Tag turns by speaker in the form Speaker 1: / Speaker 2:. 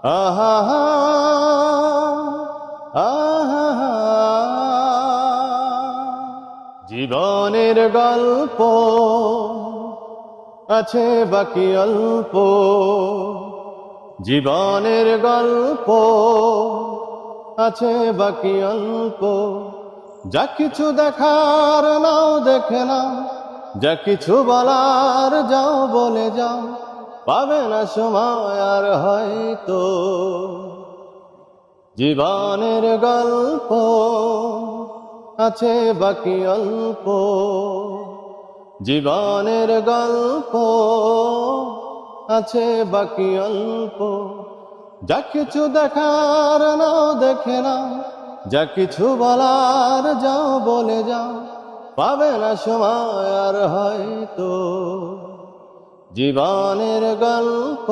Speaker 1: আহা হা, আহা হা। জীবনের গল্প আছে বাকি অল্প, জীবনের গল্প আছে বাকি অল্প। যা কিছু দেখার নাও দেখে নাও, যা কিছু বলার যাও বলে যাও, পাবে না সময় আর হয়তো। জীবনের গল্প আছে বাকি অল্প, জীবনের গল্প আছে বাকি অল্প। যা কিছু দেখার নাও দেখে নাও, যা কিছু বলার যাও বলে যাও, পাবে না সময় আর হয়তো। জীবনের গল্প